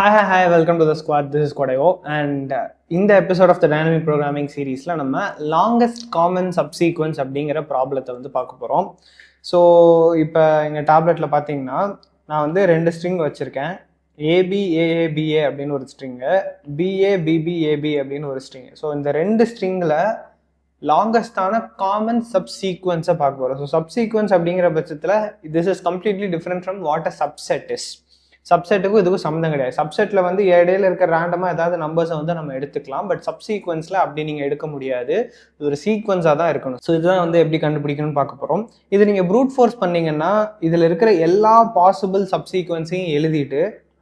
Hi, welcome to the squad. This is Quadayo, and in the episode of the dynamic programming series, நம்ம longest common subsequence அப்படிங்கிற ப்ராப்ளத்தை வந்து பார்க்க போகிறோம். So இப்போ எங்கள் டேப்லெட்டில் பார்த்தீங்கன்னா நான் வந்து ரெண்டு ஸ்ட்ரிங் வச்சுருக்கேன். ஏபிஏஏபிஏ அப்படின்னு ஒரு ஸ்ட்ரிங்கு, பிஏபிபிஏபி அப்படின்னு ஒரு ஸ்ட்ரிங்கு. ஸோ இந்த ரெண்டு ஸ்ட்ரிங்கில் லாங்கஸ்டான காமன் சப்சீக்வன்ஸை பார்க்க போகிறோம். ஸோ சப்சீக்வன்ஸ் அப்படிங்கிற பட்சத்தில் this is completely different from what a subset is. சப்செட்டுக்கும் இதுக்கும் சம்மந்தம் கிடையாது. சப்செட்டில் வந்து இடையில இருக்க ரேண்டமாக ஏதாவது நம்பர்ஸை வந்து நம்ம எடுத்துக்கலாம். பட் சப்சீக்வன்ஸில் அப்படி நீங்கள் எடுக்க முடியாது. இது ஒரு சீக்வன்ஸாக தான் இருக்கணும். ஸோ இதுதான் வந்து எப்படி கண்டுபிடிக்கணும்னு பார்க்க போகிறோம். இது நீங்கள் ப்ரூட் ஃபோர்ஸ் பண்ணீங்கன்னா இதில் இருக்கிற எல்லா பாசிபிள் சப்சீக்வன்ஸையும் எழுதிட்டு,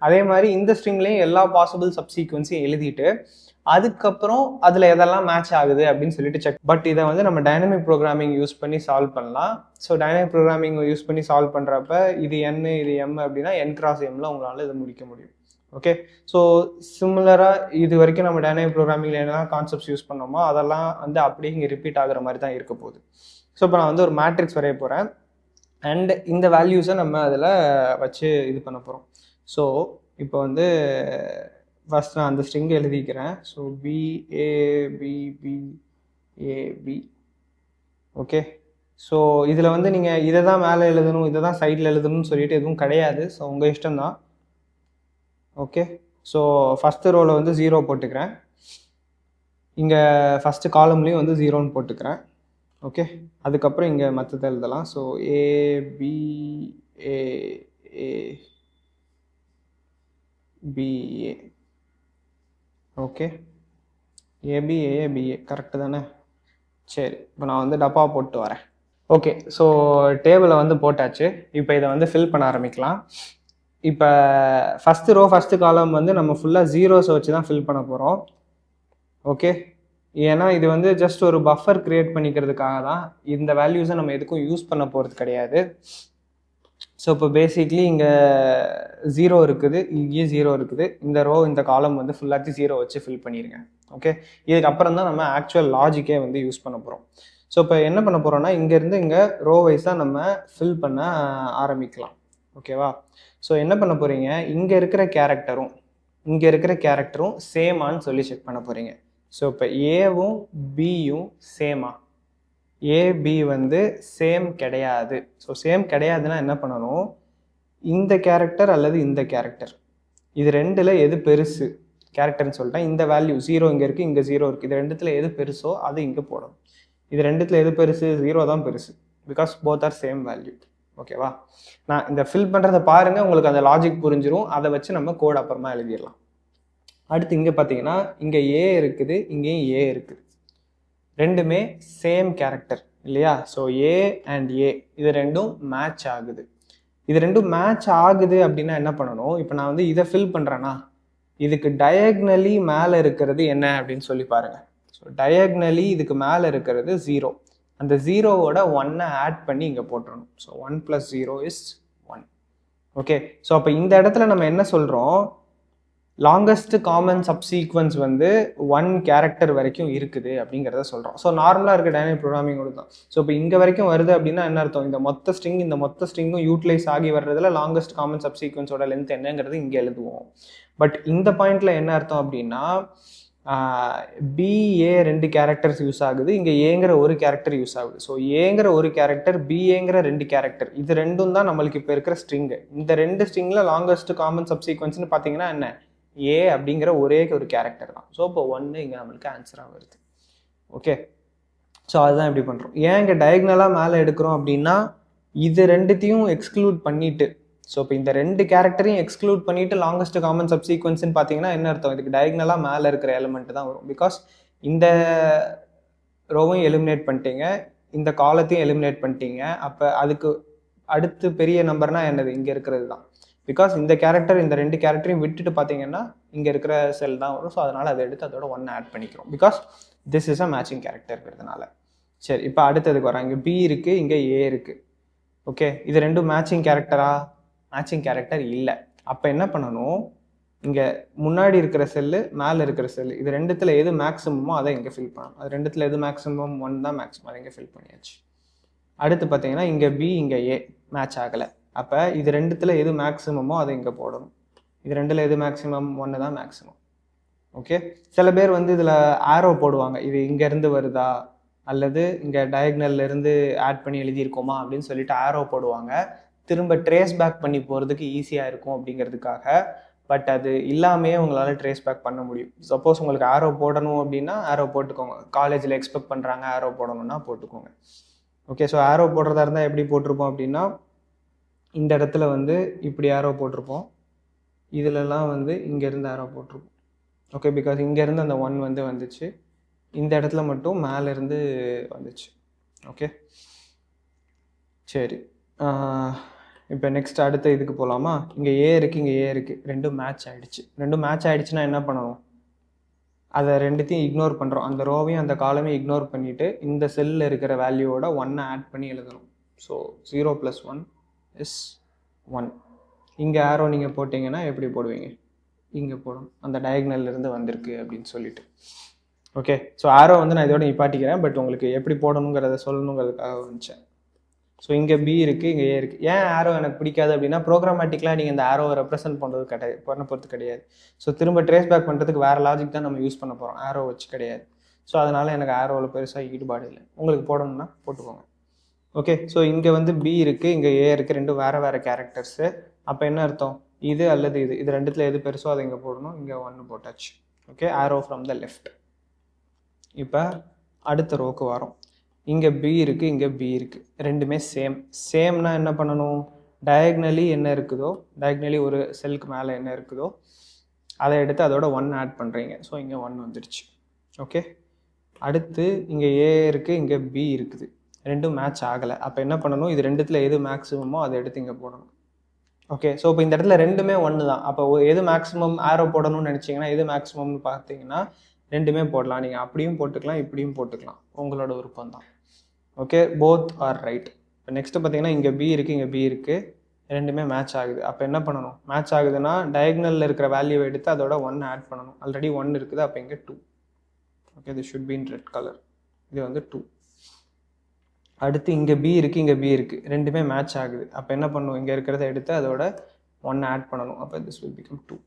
அதே மாதிரி இந்த ஸ்ட்ரிங்லேயும் எல்லா பாசிபிள் சப்சீக்வன்ஸையும் எழுதிட்டு, அதுக்கப்புறம் அதில் எதெல்லாம் மேட்ச் ஆகுது அப்படின்னு சொல்லிட்டு செக். பட் இதை வந்து நம்ம டைனமிக் ப்ரோக்ராமிங் யூஸ் பண்ணி சால்வ் பண்ணலாம். ஸோ டைனமிக் ப்ரோக்ராமிங் யூஸ் பண்ணி சால்வ் பண்ணுறப்ப இது n இது m அப்படின்னா n cross mல உங்களால் இதை முடிக்க முடியும். ஓகே, ஸோ சிமிலராக இது வரைக்கும் நம்ம டைனமிக் ப்ரோக்ராமிங்கில் என்னெல்லாம் கான்செப்ட்ஸ் யூஸ் பண்ணோமோ அதெல்லாம் வந்து அப்படியே இங்கே ரிப்பீட் ஆகிற மாதிரி தான் இருக்க போகுது. ஸோ இப்போ நான் வந்து ஒரு மேட்ரிக்ஸ் வரைய போகிறேன் அண்ட் இந்த வேல்யூஸை நம்ம அதில் வச்சு இது பண்ண போகிறோம். ஸோ இப்போ வந்து ஃபர்ஸ்ட் நான் அந்த ஸ்ட்ரிங் எழுதிக்கிறேன். ஸோ பிஏபிபிஏபி. ஓகே, ஸோ இதில் வந்து நீங்கள் இதை தான் மேலே எழுதணும், இதை தான் சைடில் எழுதணும்னு சொல்லிட்டு எதுவும் கிடையாது. ஸோ உங்கள் இஷ்டம்தான். ஓகே, ஸோ ஃபஸ்ட்டு ரோவில் வந்து 0 போட்டுக்கிறேன். இங்கே ஃபஸ்ட்டு காலம்லேயும் வந்து 0ன்னு போட்டுக்கிறேன். ஓகே, அதுக்கப்புறம் இங்கே மற்றதை எழுதலாம். ஸோ ஏபிஏபிஏ. ஓகே, ஏபிஏபிஏ கரெக்டு தானே? சரி, இப்போ நான் வந்து டப்பா போட்டு வரேன். ஓகே, ஸோ டேபிளை வந்து போட்டாச்சு. இப்போ இதை வந்து ஃபில் பண்ண ஆரம்பிக்கலாம். இப்போ ஃபஸ்ட்டு ரோ ஃபஸ்ட்டு காலம் வந்து நம்ம ஃபுல்லாக ஜீரோஸை வச்சு தான் ஃபில் பண்ண போகிறோம். ஓகே, ஏன்னா இது வந்து ஜஸ்ட் ஒரு பஃபர் க்ரியேட் பண்ணிக்கிறதுக்காக தான். இந்த வேல்யூஸை நம்ம எதுக்கும் யூஸ் பண்ண போகிறது கிடையாது. ஸோ இப்போ பேசிக்லி இங்கே 0 இருக்குது, இங்கேயும் 0 இருக்குது. இந்த ரோ இந்த காலம் வந்து ஃபுல்லாக 0 வச்சு ஃபில் பண்ணிடுங்க. ஓகே, இதுக்கப்புறம் தான் நம்ம ஆக்சுவல் லாஜிக்கே வந்து யூஸ் பண்ண போகிறோம். ஸோ இப்போ என்ன பண்ண போகிறோம்னா இங்கேருந்து இங்கே ரோ வைஸாக நம்ம ஃபில் பண்ண ஆரம்பிக்கலாம். ஓகேவா? ஸோ என்ன பண்ண போகிறீங்க, இங்கே இருக்கிற கேரக்டரும் சேமான்னு சொல்லி செக் பண்ண போகிறீங்க. ஸோ இப்போ ஏவும் பியும் சேமா? ஏபி வந்து சேம் கிடையாது. ஸோ சேம் கிடையாதுன்னா என்ன பண்ணணும், இந்த கேரக்டர் அல்லது இந்த கேரக்டர், இது ரெண்டில் எது பெருசு கேரக்டர்னு சொல்லிட்டேன். இந்த வேல்யூ 0 இங்கே இருக்குது, இங்கே 0 இருக்குது. இது ரெண்டுத்தில் எது பெருசோ அது இங்கே போடணும். இது ரெண்டுத்தில் எது பெருசு? 0 தான் பெருசு. Because both are same value. ஓகேவா? நான் இந்த ஃபில் பண்ணுறதை பாருங்கள், உங்களுக்கு அந்த லாஜிக் புரிஞ்சிடும். அதை வச்சு நம்ம கோட் அப்புறமா எழுதிடலாம். அடுத்து இங்கே பார்த்தீங்கன்னா இங்கே ஏ இருக்குது, இங்கேயும் ஏ இருக்குது. ரெண்டுமே சேம் கேரக்டர் இல்லையா? ஸோ ஏ அண்ட் ஏ இது ரெண்டும் மேட்ச் ஆகுது. இது ரெண்டும் மேட்ச் ஆகுது அப்படின்னா என்ன பண்ணணும், இப்போ நான் வந்து இதை ஃபில் பண்ணுறேன்னா இதுக்கு டயக்னலி மேலே இருக்கிறது என்ன அப்படின்னு சொல்லி பாருங்கள். ஸோ டயக்னலி இதுக்கு மேலே இருக்கிறது 0. அந்த 0வோட 1 ஆட் பண்ணி இங்கே போட்டுறணும். So 1 + 0 is 1. ஓகே, ஸோ அப்போ இந்த இடத்துல நம்ம என்ன சொல்கிறோம், லாங்கஸ்ட் காமன் சப்சீக்வன்ஸ் வந்து 1 கேரக்டர் வரைக்கும் இருக்குது அப்படிங்கிறத சொல்கிறோம். ஸோ நார்மலாக இருக்க டைனமிக் ப்ரோக்ராமிங்கோட தான். ஸோ இப்போ இங்கே வரைக்கும் வருது அப்படின்னா என்ன அர்த்தம், இந்த மொத்த ஸ்ட்ரிங்கும் யூட்டிலைஸ் ஆகி வர்றதுல லாங்கஸ்ட் காமன் சப்சீக்வன்ஸோட லென்த் என்னங்கிறது இங்கே எழுதுவோம். பட் இந்த பாயிண்ட்ல என்ன அர்த்தம் அப்படின்னா பிஏ 2 கேரக்டர்ஸ் யூஸ் ஆகுது, இங்கே ஏங்கிற ஒரு கேரக்டர் யூஸ் ஆகுது. ஸோ ஏங்கிற ஒரு கேரக்டர், பிஏங்கிற 2 கேரக்டர், இது ரெண்டும் தான் நம்மளுக்கு இப்போ இருக்கிற ஸ்ட்ரிங்கு. இந்த 2 ஸ்ட்ரிங்கில் லாங்கஸ்ட் காமன் சப்சீக்வன்ஸ்னு பார்த்தீங்கன்னா என்ன, ஏ அப்படிங்கிற ஒரே ஒரு கேரக்டர் தான். ஸோ இப்போ 1 இங்கே நம்மளுக்கு ஆன்சராக வருது. ஓகே, ஸோ அதுதான் எப்படி பண்ணுறோம். ஏன் இங்கே டயக்னலாக மேலே எடுக்கிறோம் அப்படின்னா இது ரெண்டுத்தையும் எக்ஸ்க்ளூட் பண்ணிட்டு, ஸோ இப்போ இந்த 2 கேரக்டரையும் எக்ஸ்க்ளூட் பண்ணிட்டு லாங்கஸ்ட் காமன் சப்சீக்வன்ஸ்னு பார்த்தீங்கன்னா என்ன அர்த்தம், இதுக்கு டயக்னலாக மேலே இருக்கிற எலிமெண்ட் தான் வரும். பிகாஸ் இந்த ரோவையும் எலிமினேட் பண்ணிட்டீங்க, இந்த காலத்தையும் எலிமினேட் பண்ணிட்டீங்க. அப்போ அதுக்கு அடுத்து பெரிய நம்பர்னா என்னது, இங்கே இருக்கிறது தான். பிகாஸ் இந்த கேரக்டர் இந்த 2 கேரக்டரையும் விட்டுட்டு பார்த்தீங்கன்னா இங்கே இருக்கிற செல் தான் வரும். ஸோ அதனால் அதை எடுத்து அதோட 1 ஆட் பண்ணிக்கிறோம். Because this is a matching கேரக்டர்ங்கிறதுனால. சரி, இப்போ அடுத்ததுக்கு வரோம். இங்கே பி இருக்குது, இங்கே ஏ இருக்குது. ஓகே, இது ரெண்டும் மேட்சிங் கேரக்டரா? மேட்சிங் கேரக்டர் இல்லை. அப்போ என்ன பண்ணணும், இங்கே முன்னாடி இருக்கிற செல்லு, மேலே இருக்கிற செல்லு, இது ரெண்டுத்தில் எது மேக்ஸிமமோ அதை இங்கே ஃபில் பண்ணணும். அது ரெண்டுத்தில் எது மேக்ஸிமம்? 1 தான் மேக்ஸிமம், அதை இங்கே ஃபில் பண்ணியாச்சு. அடுத்து பார்த்தீங்கன்னா இங்கே பி இங்கே ஏ மேட்ச் ஆகலை. அப்போ இது ரெண்டுத்தில் எது மேக்ஸிமமோ அதை இங்கே போடணும். இது ரெண்டில் எது மேக்ஸிமம்? 1 தான் மேக்ஸிமம். ஓகே, சில பேர் வந்து இதில் ஆரோ போடுவாங்க, இது இங்கேருந்து வருதா அல்லது இங்கே டயக்னல்லேருந்து ஆட் பண்ணி எழுதியிருக்கோமா அப்படின்னு சொல்லிட்டு ஆரோ போடுவாங்க, திரும்ப ட்ரேஸ் பேக் பண்ணி போகிறதுக்கு ஈஸியாக இருக்கும் அப்படிங்கிறதுக்காக. பட் அது இல்லாமையே உங்களால் ட்ரேஸ் பேக் பண்ண முடியும். சப்போஸ் உங்களுக்கு ஆரோ போடணும் அப்படின்னா ஆரோ போட்டுக்கோங்க, காலேஜில் எக்ஸ்பெக்ட் பண்ணுறாங்க ஆரோ போடணும்னா போட்டுக்கோங்க. ஓகே, ஸோ ஆரோ போடுறதா இருந்தால் எப்படி போட்டிருப்போம் அப்படின்னா, இந்த இடத்துல வந்து இப்படி ஆரோ போட்டிருப்போம், இதிலெல்லாம் வந்து இங்கேருந்து ஆரோ போட்டிருப்போம். ஓகே, பிகாஸ் இங்கேருந்து அந்த 1 வந்து வந்துச்சு, இந்த இடத்துல மட்டும் மேலேருந்து வந்துச்சு. ஓகே, சரி. இப்போ நெக்ஸ்ட் அடுத்த இதுக்கு போகலாமா? இங்கே ஏ இருக்குது, இங்கே ஏ இருக்குது, ரெண்டும் மேட்ச் ஆகிடுச்சு. ரெண்டும் மேட்ச் ஆகிடுச்சுன்னா என்ன பண்ணணும்? அதை ரெண்டுத்தையும் இக்னோர் பண்ணுறோம், அந்த ரோவையும் அந்த காலமையும் இக்னோர் பண்ணிவிட்டு இந்த செல்லில் இருக்கிற வேல்யூவோட 1 ஆட் பண்ணி எழுதணும். So 0 + 1 is 1. இங்கே ஆரோ நீங்கள் போட்டிங்கன்னா எப்படி போடுவீங்க? இங்கே போடணும், அந்த டயக்னல்லேருந்து வந்திருக்கு அப்படின்னு சொல்லிட்டு. ஓகே, ஸோ ஆரோ வந்து நான் இதோட நிப்பாட்டிக்கிறேன், பட் உங்களுக்கு எப்படி போடணுங்கிறத சொல்லணுங்கிறதுக்காக வந்துச்சேன். ஸோ இங்கே பி இருக்குது, இங்கே ஏ இருக்குது. ஏன் ஆரோ எனக்கு பிடிக்காது அப்படின்னா, ப்ரோக்ராமேட்டிக்கலாக நீங்கள் இந்த ஆரோவை ரெப்ரசென்ட் பண்ணுறது பண்ண போகிறது கிடையாது. ஸோ திரும்ப ட்ரேஸ் பேக் பண்ணுறதுக்கு வேறு லாஜிக் தான் நம்ம யூஸ் பண்ண போகிறோம், ஆரோ வச்சு கிடையாது. ஸோ அதனால் எனக்கு ஆரோவில் பெருசாக ஈடுபாடு இல்லை. உங்களுக்கு போடணும்னா போட்டுக்கோங்க. ஓகே, ஸோ இங்கே வந்து பி இருக்குது, இங்கே ஏ இருக்குது, ரெண்டும் வேறு வேறு கேரக்டர்ஸு. அப்போ என்ன அர்த்தம்? இது அல்லது இது ரெண்டுத்தில் எது பெருசோ அதை இங்கே போடணும். இங்கே 1 போட்டாச்சு. Okay, arrow from the left. இப்போ அடுத்த ரோக்கு வரோம். இங்கே பி இருக்குது, இங்கே பி இருக்குது, ரெண்டுமே சேம்னா என்ன பண்ணணும்? டயக்னலி என்ன இருக்குதோ, டயக்னலி ஒரு செல்லுக்கு மேலே என்ன இருக்குதோ அதை எடுத்து அதோட 1 ஆட் பண்ணுறீங்க. ஸோ இங்கே 1 வந்துடுச்சு. ஓகே, அடுத்து இங்கே ஏ இருக்குது, இங்கே பி இருக்குது, ரெண்டும் மேட்ச் ஆகலை. அப்போ என்ன பண்ணணும்? இது ரெண்டுத்தில் எது மேக்ஸிமமோ அதை எடுத்து இங்கே போடணும். ஓகே, ஸோ இப்போ இந்த இடத்துல ரெண்டுமே 1 தான். அப்போ எது மேக்ஸிமம் ஆரோ போடணும்னு நினச்சிங்கன்னா எது மேக்ஸிமம்னு பார்த்தீங்கன்னா ரெண்டுமே போடலாம். நீங்கள் அப்படியும் போட்டுக்கலாம், இப்படியும் போட்டுக்கலாம், உங்களோட விருப்பம் தான். Okay, both are right. இப்போ நெக்ஸ்ட்டு பார்த்தீங்கன்னா இங்கே பி இருக்குது, இங்கே பி இருக்குது, ரெண்டுமே மேட்ச் ஆகுது. அப்போ என்ன பண்ணணும்? மேட்ச் ஆகுதுன்னா டயக்னலில் இருக்கிற வேல்யூவை எடுத்து அதோட 1 ஆட் பண்ணணும். ஆல்ரெடி 1 இருக்குது, அப்போ இங்கே 2. ஓகே, இது should be in red colour, இது வந்து 2. அடுத்து இங்கே பி இருக்குது, இங்கே பி இருக்குது, ரெண்டுமே மேட்ச் ஆகுது. அப்போ என்ன பண்ணணும்? இங்கே இருக்கிறத எடுத்து அதோட 1 ஆட் பண்ணணும். அப்போ திஸ் வில் பிகம் 2.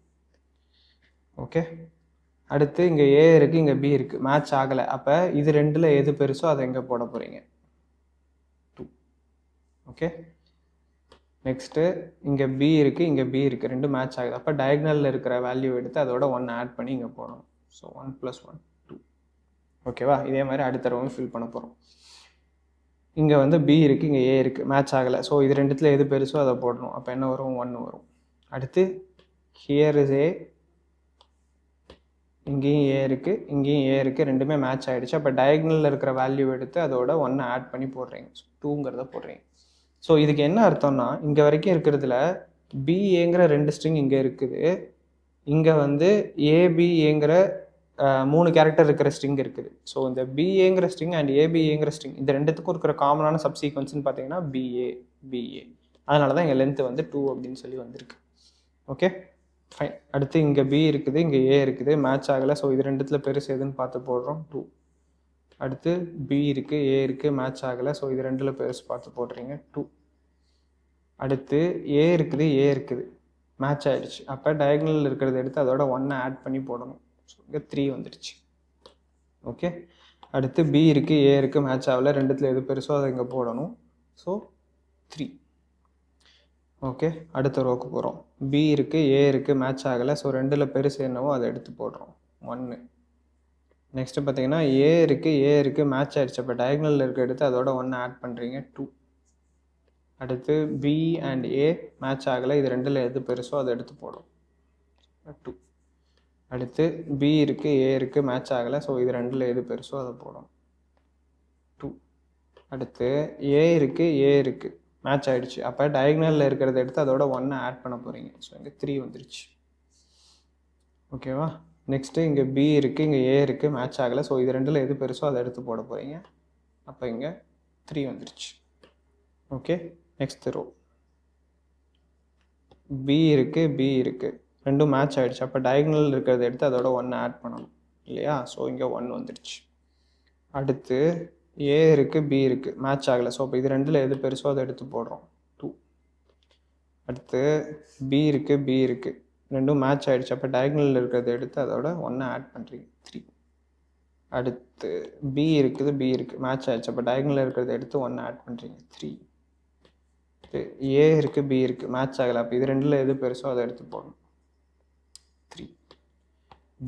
ஓகே, அடுத்து இங்கே ஏ இருக்குது, இங்கே பி இருக்குது, மேட்ச் ஆகலை. அப்போ இது ரெண்டில் எது பெருசோ அதை எங்கே போட போகிறீங்க? 2. ஓகே, நெக்ஸ்ட்டு இங்கே பி இருக்குது, இங்கே பி இருக்குது, ரெண்டும் மேட்ச் ஆகுது. அப்போ டயக்னலில் இருக்கிற வேல்யூ எடுத்து அதோட 1 ஆட் பண்ணி இங்கே போடணும். ஸோ 1 + 1 2. ஓகேவா? இதே மாதிரி அடுத்த ரோவும் ஃபில் பண்ண போகிறோம். இங்கே வந்து பி இருக்குது, இங்கே ஏ இருக்குது, மேட்ச் ஆகலை. ஸோ இது ரெண்டுத்தில் எது பெருசோ அதை போடணும். அப்போ என்ன வரும்? 1 வரும். அடுத்து ஹியர் இஸ் ஏ, இங்கேயும் ஏ இருக்குது, இங்கேயும் ஏ இருக்குது, ரெண்டுமே மேட்ச் ஆகிடுச்சு. அப்போ டயக்னலில் இருக்கிற வேல்யூ எடுத்து அதோட 1 ஆட் பண்ணி போடுறீங்க. ஸோ 2ங்கிறத போடுறீங்க. ஸோ இதுக்கு என்ன அர்த்தம்னா, இங்கே வரைக்கும் இருக்கிறதுல பிஏங்கிற 2 ஸ்ட்ரிங் இங்கே இருக்குது, இங்கே வந்து ஏபிஏங்கிற 3 கேரக்டர் இருக்கிற ஸ்ட்ரிங் இருக்குது. ஸோ இந்த பிஏங்கிற ஸ்ட்ரிங் அண்ட் ஏபிஏங்கிற ஸ்ட்ரிங் இந்த ரெண்டுத்துக்கும் இருக்கிற காமனான சப்சீக்வன்ஸ்னு பார்த்தீங்கன்னா பிஏ. அதனால தான் இங்கே லென்த்து வந்து 2 அப்படின்னு சொல்லி வந்திருக்கு. Okay, fine. அடுத்து இங்கே பி இருக்குது, இங்கே ஏ இருக்குது, மேட்ச் ஆகலை. ஸோ இது ரெண்டுத்தில் பெருசு எதுன்னு பார்த்து போடுறோம், 2. அடுத்து பி இருக்குது, ஏ இருக்குது, மேட்ச் ஆகலை. ஸோ இது ரெண்டில் பெருசு பார்த்து போடுறீங்க, 2. அடுத்து ஏ இருக்குது, ஏ இருக்குது, மேட்ச் ஆகிடுச்சு. அப்போ டயக்னலில் இருக்கிறத எடுத்து அதோட 1 ஆட் பண்ணி போடணும். ஸோ இங்கே 3 வந்துடுச்சு. ஓகே, அடுத்து பி இருக்குது, ஏ இருக்குது, மேட்ச் ஆகலை, ரெண்டுத்தில் எது பெருசோ அதை இங்கே போடணும். ஸோ 3. ஓகே, அடுத்த ரோக்கு போகிறோம். பி இருக்குது, ஏ இருக்குது, மேட்ச் ஆகலை. ஸோ ரெண்டில் பெருசு என்னவோ அதை எடுத்து போடுறோம், 1. நெக்ஸ்ட்டு பார்த்தீங்கன்னா ஏ இருக்குது, மேட்ச் ஆகிடுச்சு. அப்போ டயக்னலில் இருக்க எடுத்து அதோட 1 ஆட் பண்ணுறீங்க, 2. அடுத்து பி அண்ட் ஏ மேட்ச் ஆகலை, இது ரெண்டில் எது பெருசோ அதை எடுத்து போடும், 2. அடுத்து பி இருக்குது, ஏ இருக்குது, மேட்ச் ஆகலை. ஸோ இது ரெண்டில் எது பெருசோ அதை போடும், 2. அடுத்து ஏ இருக்குது, மேட்ச் ஆகிடுச்சு. அப்போ டயக்னலில் இருக்கிறத எடுத்து அதோட 1 ஆட் பண்ண போகிறீங்க. ஸோ இங்கே 3 வந்துடுச்சு. ஓகேவா? நெக்ஸ்ட்டு இங்கே பி இருக்குது, இங்கே ஏ இருக்குது, மேட்ச் ஆகலை. ஸோ இது ரெண்டில் எது பெருசோ அதை எடுத்து போட போகிறீங்க. அப்போ இங்கே 3 வந்துடுச்சு. ஓகே, நெக்ஸ்ட் ரோ பி இருக்குது, ரெண்டும் மேட்ச் ஆகிடுச்சு. அப்போ டயக்னலில் இருக்கிறத எடுத்து அதோட 1 ஆட் பண்ணணும் இல்லையா? ஸோ இங்கே 1 வந்துடுச்சு. அடுத்து ஏ இருக்குது, பி இருக்குது, மேட்ச் ஆகலை. ஸோ இப்போ இது ரெண்டில் எது பெருசோ அதை எடுத்து போடுறோம், 2. அடுத்து பி இருக்குது, ரெண்டும் மேட்ச் ஆகிடுச்சு. அப்போ டயக்னலில் இருக்கிறத எடுத்து அதோட 1 ஆட் பண்ணுறீங்க 3. அடுத்து பி இருக்குது, பி இருக்குது, மேட்ச் ஆகிடுச்சு. அப்போ டயக்னலில் இருக்கிறத எடுத்து 1 ஆட் பண்ணுறீங்க 3. ஏ இருக்குது, பி இருக்குது, மேட்ச் ஆகலை. அப்போ இது ரெண்டில் எது பெருசோ அதை எடுத்து போடணும் 3.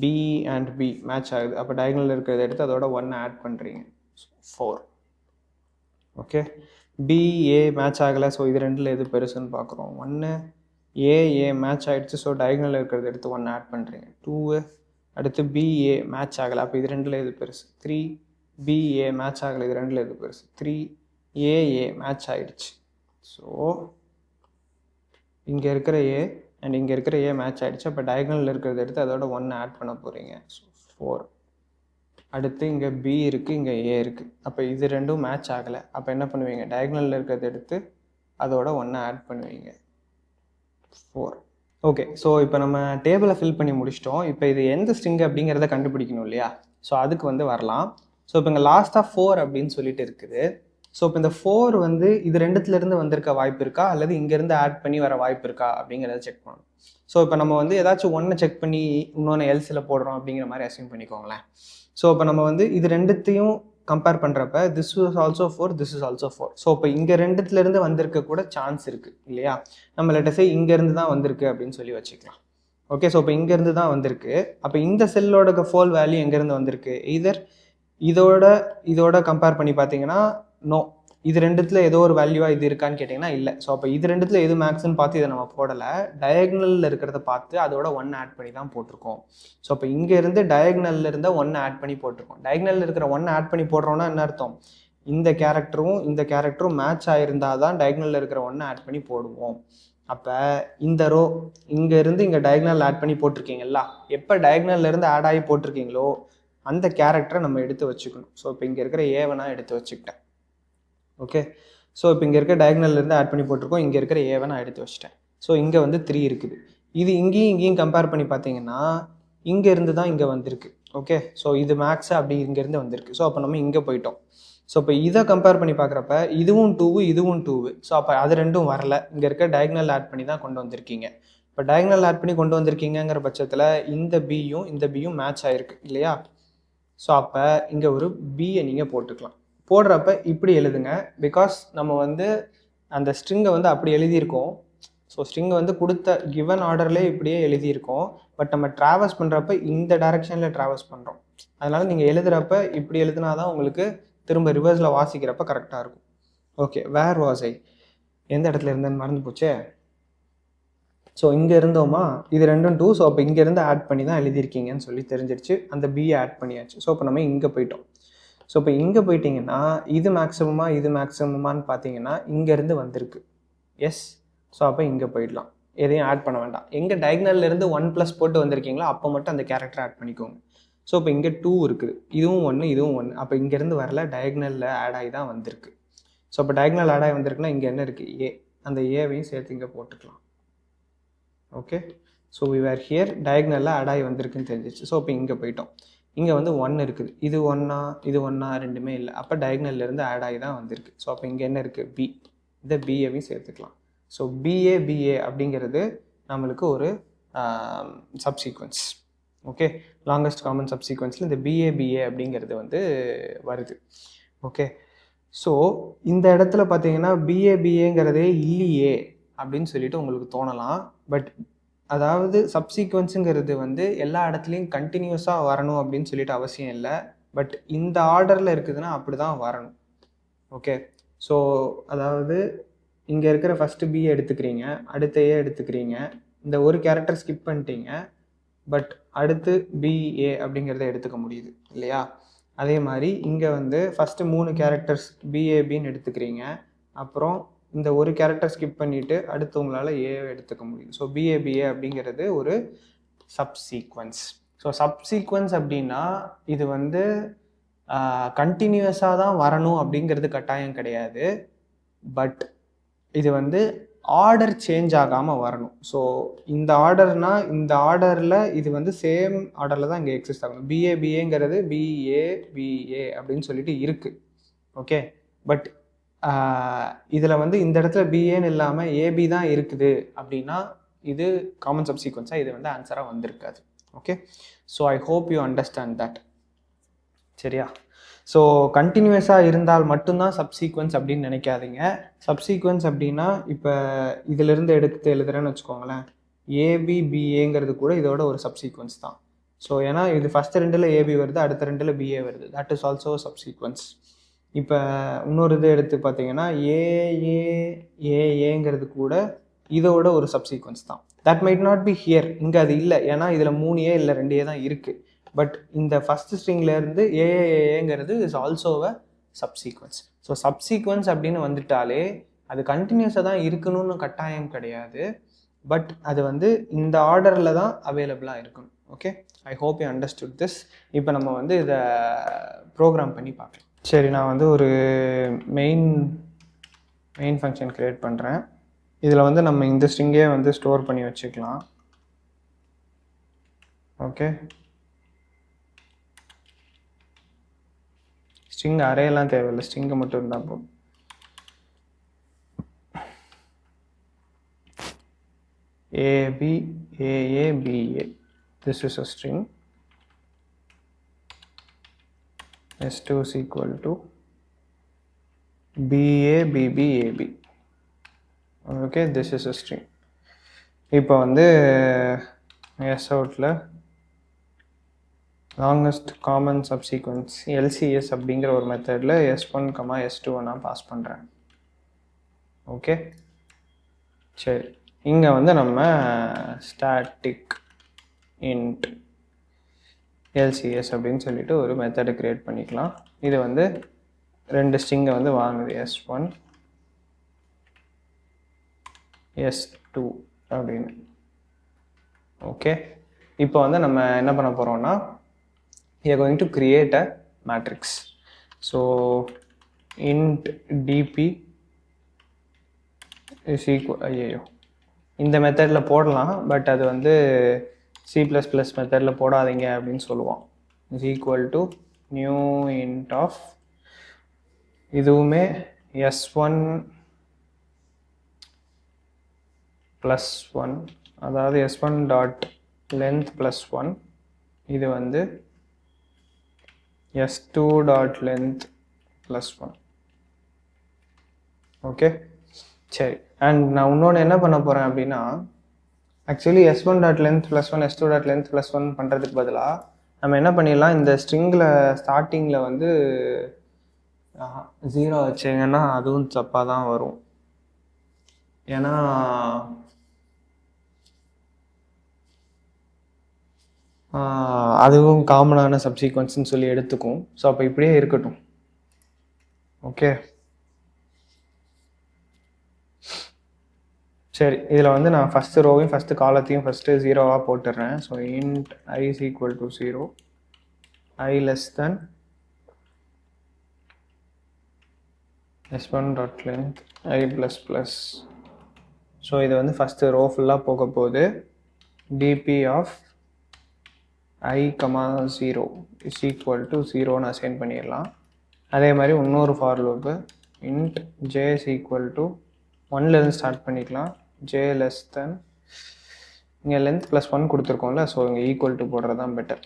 பி அண்ட் பி மேட்ச் ஆகுது. அப்போ டயக்னலில் இருக்கிறத எடுத்து அதோட 1 ஆட் பண்ணுறீங்க 4. ஓகே, பிஏ மேட்ச் ஆகலை. ஸோ இது ரெண்டில் எது பெருசுன்னு பார்க்குறோம். 1 ஏ மேட்ச் ஆகிடுச்சு. ஸோ டயக்னலில் இருக்கிறத எடுத்து 1 ஆட் பண்ணுறீங்க 2. அடுத்து பிஏ மேட்ச் ஆகலை. அப்போ இது ரெண்டில் எது பெருசு 3. பிஏ மேட்ச் ஆகலை. இது ரெண்டில் எது பெருசு 3. ஏஏ மேட்ச் ஆகிடுச்சு. ஸோ இங்கே இருக்கிற ஏ அண்ட் இங்கே இருக்கிற ஏ மேட்ச் ஆகிடுச்சு. அப்போ டயக்னலில் இருக்கிறத எடுத்து அதோட 1 ஆட் பண்ண போகிறீங்க. ஸோ 4. அடுத்து இங்கே பி இருக்குது, இங்கே ஏ இருக்குது. அப்போ இது ரெண்டும் மேட்ச் ஆகலை. அப்போ என்ன பண்ணுவீங்க, டயக்னலில் இருக்கிறத எடுத்து அதோட 1 ஆட் பண்ணுவீங்க 4. ஓகே, ஸோ இப்போ நம்ம டேபிளை ஃபில் பண்ணி முடிச்சிட்டோம். இப்போ இது எந்த ஸ்ட்ரிங் அப்படிங்கிறத கண்டுபிடிக்கணும் இல்லையா? ஸோ அதுக்கு வந்து வரலாம். ஸோ இப்போ இங்கே லாஸ்ட்டாக 4 அப்படின்னு சொல்லிட்டு இருக்குது. ஸோ இப்போ இந்த 4 வந்து இது ரெண்டுத்துலேருந்து வந்திருக்க வாய்ப்பு இருக்கா, அல்லது இங்கேருந்து ஆட் பண்ணி வர வாய்ப்பு இருக்கா அப்படிங்கிறத செக் பண்ணணும். ஸோ இப்போ நம்ம வந்து ஏதாச்சும் ஒன்று செக் பண்ணி இன்னொன்று எல்ஸில் போடுறோம் அப்படிங்கிற மாதிரி அசியூம் பண்ணிக்கோங்களேன். ஸோ இப்போ நம்ம வந்து இது ரெண்டுத்தையும் கம்பேர் பண்ணுறப்ப this is also 4, this is also 4. So இப்போ இங்கே ரெண்டுத்துலேருந்து வந்திருக்க கூட சான்ஸ் இருக்குது இல்லையா? நம்ம லெட்டஸே இங்கேருந்து தான் வந்திருக்கு அப்படின்னு சொல்லி வச்சுக்கலாம். ஓகே, ஸோ இப்போ இங்கேருந்து தான் வந்திருக்கு. அப்போ இந்த செல்லோட ஃபோல் வேல்யூ எங்கேருந்து வந்திருக்கு? இதோட கம்பேர் பண்ணி பார்த்தீங்கன்னா நோ, இது ரெண்டுத்தில் ஏதோ ஒரு வேல்யூவாக இது இருக்கான்னு கேட்டிங்கன்னா இல்லை. ஸோ அப்போ இது ரெண்டுத்தில் எது மேக்ஸ்ன்னு பார்த்து இதை நம்ம போடலை, டயக்னலில் இருக்கிறத பார்த்து அதோட 1 ஆட் பண்ணி தான் போட்டிருக்கோம். ஸோ அப்போ இங்கேருந்து டயக்னலில் இருந்தால் 1 ஆட் பண்ணி போட்டிருக்கோம். டயக்னலில் இருக்கிற 1 ஆட் பண்ணி போடுறோன்னா என்ன அர்த்தம், இந்த கேரக்டரும் மேட்ச் ஆகிருந்தால் தான் டயக்னலில் இருக்கிற 1 ஆட் பண்ணி போடுவோம். அப்போ இந்த ரோ இங்கேருந்து இங்கே டயக்னல் ஆட் பண்ணி போட்டிருக்கீங்களா, எப்போ டயக்னல்லேருந்து ஆட் ஆகி போட்டிருக்கீங்களோ அந்த கேரக்டரை நம்ம எடுத்து வச்சுக்கணும். ஸோ இப்போ இங்கே இருக்கிற ஏவை நான் எடுத்து வச்சுக்கிட்டேன். ஓகே, ஸோ இப்போ இங்கே இருக்க டயக்னல்லேருந்து ஆட் பண்ணி போட்டிருக்கோம். இங்கே இருக்கிற ஏவை நான் எடுத்து வச்சிட்டேன். ஸோ இங்கே வந்து 3 இருக்குது. இது இங்கேயும் கம்பேர் பண்ணி பார்த்தீங்கன்னா இங்கேருந்து தான் இங்கே வந்திருக்கு. ஓகே, ஸோ இது மேக்ஸ் அப்படி இங்கேருந்து வந்திருக்கு. ஸோ அப்போ நம்ம இங்கே போயிட்டோம். ஸோ இப்போ இதை கம்பேர் பண்ணி பார்க்குறப்ப இதுவும் 2, இதுவும் 2. ஸோ அப்போ அது ரெண்டும் வரல, இங்கே இருக்க டயக்னல் ஆட் பண்ணி தான் கொண்டு வந்திருக்கீங்க. இப்போ டயக்னல் ஆட் பண்ணி கொண்டு வந்திருக்கீங்கிற பட்சத்தில் இந்த பியும் மேட்ச் ஆகிருக்கு இல்லையா? ஸோ அப்போ இங்கே ஒரு பியை நீங்கள் போட்டுக்கலாம். போடுறப்ப இப்படி எழுதுங்க, பிகாஸ் நம்ம வந்து அந்த ஸ்ட்ரிங்கை வந்து அப்படி எழுதியிருக்கோம். ஸோ ஸ்ட்ரிங்கை வந்து கொடுத்த கிவன் ஆர்டர்லேயே இப்படியே எழுதியிருக்கோம். பட் நம்ம ட்ராவல்ஸ் பண்ணுறப்ப இந்த டைரெக்ஷனில் ட்ராவல்ஸ் பண்ணுறோம். அதனால் நீங்கள் எழுதுகிறப்ப இப்படி எழுதுனா தான் உங்களுக்கு திரும்ப ரிவர்ஸில் வாசிக்கிறப்ப கரெக்டாக இருக்கும். ஓகே, வேர் வாஸ் ஐ, எந்த இடத்துல இருந்தேன்னு மறந்து போச்சே. ஸோ இங்கே இருந்தோமா, இது ரெண்டும் 2. ஸோ அப்போ இங்கேருந்து ஆட் பண்ணி தான் எழுதியிருக்கீங்கன்னு சொல்லி தெரிஞ்சிருச்சு. அந்த பியை ஆட் பண்ணியாச்சு. ஸோ அப்போ நம்ம இங்கே போயிட்டோம். ஸோ இப்போ இங்கே போயிட்டிங்கன்னா இது மேக்ஸிமமான்னு பார்த்தீங்கன்னா இங்கேருந்து வந்திருக்கு. எஸ், ஸோ அப்போ இங்கே போயிடலாம், எதையும் ஆட் பண்ண வேண்டாம். எங்கே டயக்னல்லேருந்து 1+ போட்டு வந்திருக்கீங்களோ அப்போ மட்டும் அந்த கேரக்டர் ஆட் பண்ணிக்கோங்க. ஸோ இப்போ இங்கே 2 இருக்குது, இதுவும் 1, இதுவும் 1. அப்போ இங்கேருந்து வரல, டயக்னலில் ஆட் ஆகி தான் வந்திருக்கு. ஸோ அப்போ டயக்னல் ஆட் ஆகி வந்திருக்குன்னா இங்கே என்ன இருக்குது, ஏ. அந்த ஏவையும் சேர்த்து இங்கே போட்டுக்கலாம். Okay, so we were here, டயக்னலில் ஆட் ஆகி வந்திருக்குன்னு தெரிஞ்சிச்சு. ஸோ இப்போ இங்கே போயிட்டோம். இங்கே வந்து 1 இருக்குது, இது 1 ரெண்டுமே இல்லை. அப்போ டயக்னல்லேருந்து ஆட் ஆகி தான் வந்திருக்கு. ஸோ அப்போ இங்கே என்ன இருக்குது, பி. இந்த பிஏவையும் சேர்த்துக்கலாம். ஸோ பிஏ அப்படிங்கிறது நம்மளுக்கு ஒரு சப்சீக்வன்ஸ். ஓகே, லாங்கஸ்ட் காமன் சப்சீக்வன்ஸில் இந்த பிஏ அப்படிங்கிறது வந்து வருது. ஓகே, ஸோ இந்த இடத்துல பார்த்தீங்கன்னா பிஏங்கிறதே இல்லையே அப்படின்னு சொல்லிட்டு உங்களுக்கு தோணலாம். பட் அதாவது சப்சீக்வன்ஸுங்கிறது வந்து எல்லா இடத்துலையும் கண்டினியூஸாக வரணும் அப்படின்னு சொல்லிட்டு அவசியம் இல்லை. பட் இந்த ஆர்டரில் இருக்குதுன்னா அப்படி தான் வரணும். ஓகே, ஸோ அதாவது இங்கே இருக்கிற ஃபஸ்ட்டு பி எடுத்துக்கிறீங்க, அடுத்த ஏ எடுத்துக்கிறீங்க, இந்த ஒரு கேரக்டர் ஸ்கிப் பண்ணிட்டீங்க, பட் அடுத்து பிஏ அப்படிங்கிறத எடுத்துக்க முடியுது இல்லையா? அதே மாதிரி இங்கே வந்து ஃபஸ்ட்டு 3 கேரக்டர்ஸ் பிஏபின்னு எடுத்துக்கிறீங்க, அப்புறம் இந்த ஒரு கேரக்டர் ஸ்கிப் பண்ணிவிட்டு அடுத்து உங்களால் ஏவை எடுத்துக்க முடியும். ஸோ பிஏ அப்படிங்கிறது ஒரு சப்சீக்வன்ஸ். ஸோ சப்சீக்வன்ஸ் அப்படின்னா இது வந்து கண்டினியூஸாக தான் வரணும் அப்படிங்கிறது கட்டாயம் கிடையாது. பட் இது வந்து ஆர்டர் சேஞ்ச் ஆகாமல் வரணும். ஸோ இந்த ஆர்டர்னால் இந்த ஆர்டரில் இது வந்து சேம் ஆர்டரில் தான் இங்கே எக்ஸிஸ்ட் ஆகணும். பிஏங்கிறது பிஏ அப்படின்னு சொல்லிட்டு இருக்குது. ஓகே, பட் இதில் வந்து இந்த இடத்துல பிஏன்னு இல்லாமல் ஏபி தான் இருக்குது அப்படின்னா இது காமன் சப்சீக்வன்ஸாக, இது வந்து ஆன்சராக வந்திருக்காது. Okay, so I hope you understand that. சரியா? ஸோ கண்டினியூஸாக இருந்தால் மட்டும்தான் சப்சீக்வன்ஸ் அப்படின்னு நினைக்காதீங்க. சப்சீக்வன்ஸ் அப்படின்னா இப்போ இதிலிருந்து எடுத்து எழுதுறேன்னு வச்சுக்கோங்களேன், ஏபிபிஏங்கிறது கூட இதோட ஒரு சப்சீக்வன்ஸ் தான். ஸோ ஏன்னா இது ஃபஸ்ட்டு 2ல் ஏபி வருது, அடுத்த 2ல் பிஏ வருது, தட் இஸ் ஆல்சோ சப்சீக்வன்ஸ். இப்போ இன்னொரு இது எடுத்து பார்த்தீங்கன்னா ஏஏங்கிறது கூட இதோட ஒரு சப்சீக்வன்ஸ் தான். That might not be here, இங்கே அது இல்லை, ஏன்னா இதில் 3A இல்லை 2A தான் இருக்குது. பட் இந்த ஃபஸ்ட் ஸ்ட்ரிங்லேருந்து ஏஏஏங்கிறது is also a subsequence. So subsequence அப்படின்னு வந்துட்டாலே அது கண்டினியூஸாக தான் இருக்கணும்னு கட்டாயம் கிடையாது, பட் அது வந்து இந்த ஆர்டரில் தான் அவைலபிளாக இருக்கணும். Okay, I hope you understood this. இப்போ நம்ம வந்து இதை ப்ரோக்ராம் பண்ணி பார்க்கலாம். சரி, நான் வந்து ஒரு மெயின் ஃபங்க்ஷன் க்ரியேட் பண்ணுறேன். இதில் வந்து நம்ம இந்த ஸ்ட்ரிங்கே வந்து ஸ்டோர் பண்ணி வச்சுக்கலாம். ஓகே, ஸ்ட்ரிங் அரேலாம் தேவையில்லை, ஸ்ட்ரிங்கை மட்டும் இருந்தால் போதும். ABAABA, this is a string. S2 is equal to BABBAB. Okay, this is a string. இப்போ வந்து S outல longest common subsequence LCS அப்படிங்கிற ஒரு மெத்தடில் S1, S2 நான் பாஸ் பண்ணுறேன். ஓகே, சரி, இங்கே வந்து நம்ம ஸ்டாட்டிக் இன்ட் LCS அப்படின்னு சொல்லிட்டு ஒரு மெத்தடை க்ரியேட் பண்ணிக்கலாம். இது வந்து 2 ஸ்ட்ரிங்கை வந்து வாங்குது, S1 S2 அப்படின்னு. ஓகே, இப்போ வந்து நம்ம என்ன பண்ண போகிறோம்னா, we are going to create a matrix. So int dp is equal, இந்த மெத்தடில் போடலாம், பட் அது வந்து C++ மெத்தடில் போடாதீங்க அப்படின்னு சொல்லுவோம். is equal to new int of, இதுவுமே S1 plus 1, அதாவது S1 dot length plus 1, இது வந்து S2 dot length plus 1. Okay, சரி, அண்ட் நான் இன்னொன்று என்ன பண்ண போகிறேன் அப்படின்னா, actually S1 dot length plus 1 S2 dot length plus 1 பண்ணுறதுக்கு பதிலாக நம்ம என்ன பண்ணிடலாம், இந்த ஸ்ட்ரிங்கில் ஸ்டார்டிங்கில் வந்து 0 வச்சிங்கன்னா அதுவும் தப்பாக தான் வரும். ஏன்னா அதுவும் காமனான சப்சீக்வன்ஸ்னு சொல்லி எடுத்துக்கும். ஸோ அப்போ இப்படியே இருக்கட்டும். ஓகே, சரி, இதில் வந்து நான் ஃபஸ்ட்டு ரோவையும் ஃபஸ்ட்டு காலத்தையும் ஃபஸ்ட்டு 0வாக போட்டுடுறேன். So int I is equal to 0, I less than S1 dot length I plus plus. So இது வந்து ஃபஸ்ட்டு ரோ ஃபுல்லாக போக போகுது. dp of I, 0 is equal to 0ன்னு அசைன் பண்ணிடலாம். அதே மாதிரி இன்னொரு for loop int j is equal to 1லேருந்து ஸ்டார்ட் பண்ணிக்கலாம். j less than, இங்கே length plus 1 கொடுத்துருக்கோம்ல, ஸோ இங்கே ஈக்குவல் டு போடுறது தான் better.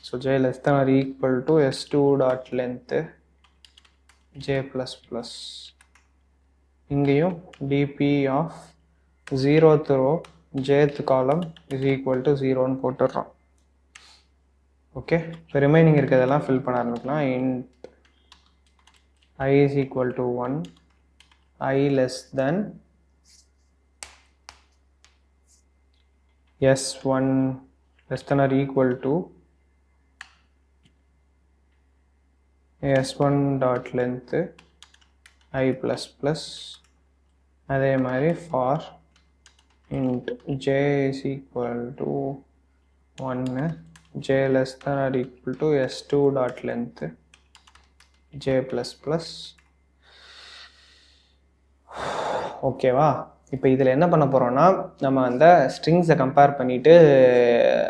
So j less than or equal to S2 dot length j plus plus. இங்கேயும் dp of 0th row jth column is equal to 0ன்னு போட்டுடுறோம். Okay, இப்போ remaining இருக்கிறதெல்லாம் ஃபில் பண்ண ஆரம்பிக்கலாம். int I is equal to 1, I less than S1 less than or equal to S1 dot length I plus plus. அதே மாதிரி for int j is equal to 1, j less than or equal to S2 dot length j plus plus. ஓகேவா? இப்போ இதில் என்ன பண்ண போகிறோன்னா, நம்ம அந்த ஸ்ட்ரிங்ஸை கம்பேர் பண்ணிவிட்டு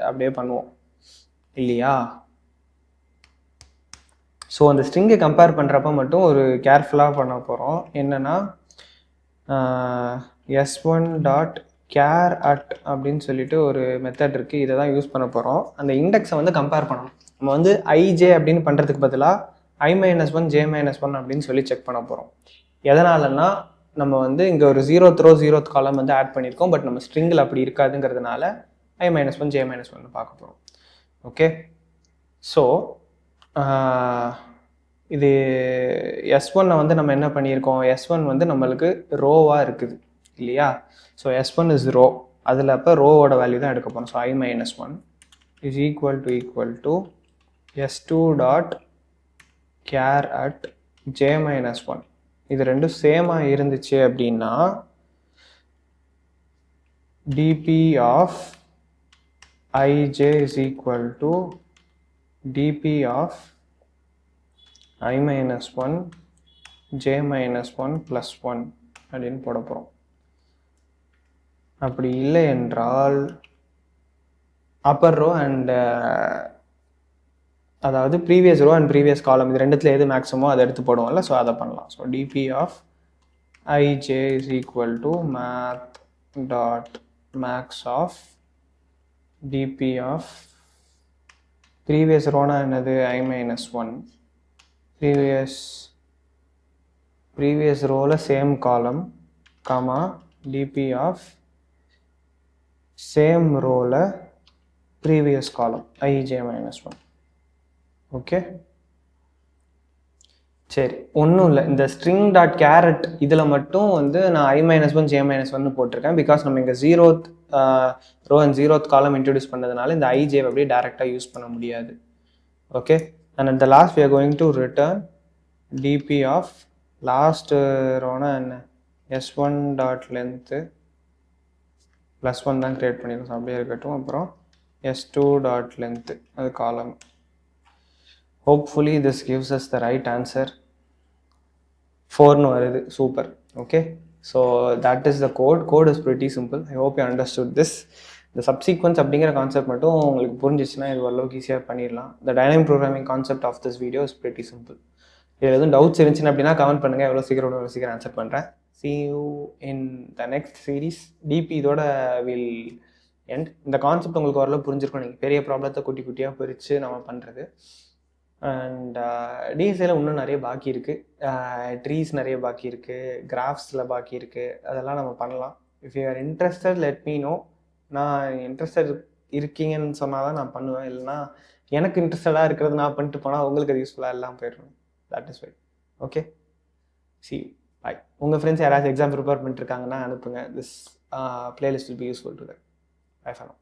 அப்படியே பண்ணுவோம் இல்லையா? ஸோ அந்த ஸ்ட்ரிங்கை கம்பேர் பண்ணுறப்ப மட்டும் ஒரு கேர்ஃபுல்லாக பண்ண போகிறோம். என்னென்னா S1 டாட் கேர் அட் அப்படின்னு சொல்லிட்டு ஒரு மெத்தட் இருக்குது. இதை தான் யூஸ் பண்ண போகிறோம். அந்த இண்டெக்ஸை வந்து கம்பேர் பண்ணணும். நம்ம வந்து ஐஜே அப்படின்னு பண்ணுறதுக்கு பதிலாக I-1 J-1 அப்படின்னு சொல்லி செக் பண்ண போகிறோம். எதனாலன்னா நம்ம வந்து இங்கே ஒரு 0th row 0th column வந்து ஆட் பண்ணியிருக்கோம். பட் நம்ம ஸ்ட்ரிங்கில் அப்படி இருக்காதுங்கிறதுனால I-1 J-1 பார்க்க போகிறோம். ஓகே, ஸோ இது S1 வந்து நம்ம என்ன பண்ணியிருக்கோம், S1 வந்து நம்மளுக்கு ரோவாக இருக்குது இல்லையா? ஸோ S1 இஸ் ரோ, அதில் அப்போ ரோவோட வேல்யூ தான் எடுக்க போகிறோம். So I-1 is equal to S2 dot care at J-1. இது ரெண்டும் சேமாக இருந்துச்சு அப்படின்னா dp of ij is equal to dp of I-1 J-1 plus 1 அப்படின்னு போட போகிறோம். அப்படி இல்லை என்றால் அப்பர் ரோ அண்ட் அதாவது ப்ரீவியஸ் ரோ அண்ட் ப்ரீவியஸ் காலம் இது ரெண்டுத்தில் எது மேக்ஸிமோ அதை எடுத்து போடுவோம்ல, ஸோ அதை பண்ணலாம். So dp of ij is equal to math dot max of dp of previous ரோனா என்னது I-1, ப்ரீவியஸ் ரோவில் same column comma dp of same ரோவில் ப்ரீவியஸ் காலம் I-J-1. ஓகே, சரி, ஒன்றும் இல்லை. இந்த ஸ்ட்ரிங் டாட் கேரட் இதில் மட்டும் வந்து நான் I-1 J-1 போட்டிருக்கேன். பிகாஸ் நம்ம இங்கே 0th ரோ அண்ட் 0th காலம் இன்ட்ரடியூஸ் பண்ணதுனால இந்த ஐஜே அப்படியே டேரெக்டாக யூஸ் பண்ண முடியாது. Okay, and at the last we are going to return dp of last ரோனா என்ன S1 டாட் லென்த்து +1 தான் க்ரியேட் பண்ணியிருக்கோம். அப்படியே இருக்கட்டும். அப்புறம் S2 டாட் லென்த்து அது காலம். Hopefully this gives us the right answer. 4 வருது, super. Okay, so that is the code is pretty simple. I hope you understood this. இந்த சப்சீக்வன்ஸ் அப்படிங்கிற கான்செப்ட் மட்டும் உங்களுக்கு புரிஞ்சிச்சுன்னா இது ஓரளவுக்கு ஈஸியாக பண்ணிடலாம். The dynamic programming concept of this video is pretty simple. இதில் எதுவும் டவுட்ஸ் இருந்துச்சுன்னு அப்படின்னா கமெண்ட் பண்ணுங்கள். எவ்வளோ சீக்கிரம் ஆன்சர் பண்ணுறேன். See you in the next series. DP இதோட will end. இந்த கான்செப்ட் உங்களுக்கு ஓரளவு புரிஞ்சிருக்கும். நீங்கள் பெரிய ப்ராப்ளத்தை குட்டி குட்டியாக பிரித்து நம்ம பண்ணுறது. அண்ட் டிஎஸ்ஏல இன்னும் நிறைய பாக்கி இருக்குது. ட்ரீஸ் நிறைய பாக்கி இருக்குது, கிராஃப்ஸில் பாக்கி இருக்குது. அதெல்லாம் நம்ம பண்ணலாம். If you are interested let me know. நான் இன்ட்ரெஸ்டட் இருக்கீங்கன்னு சொன்னால் தான் நான் பண்ணுவேன். இல்லைனா எனக்கு இன்ட்ரெஸ்டடாக இருக்கிறது நான் பண்ணிட்டு போனால் உங்களுக்கு அது யூஸ்ஃபுல்லாக எல்லாம் போயிடுவேன். That is why. Okay, see you. Bye. உங்கள் ஃப்ரெண்ட்ஸ் யாராச்சும் எக்ஸாம் ப்ரிப்பேர் பண்ணிட்டுருக்காங்கன்னா அனுப்புங்க. This playlist will be useful to them. Bye for now.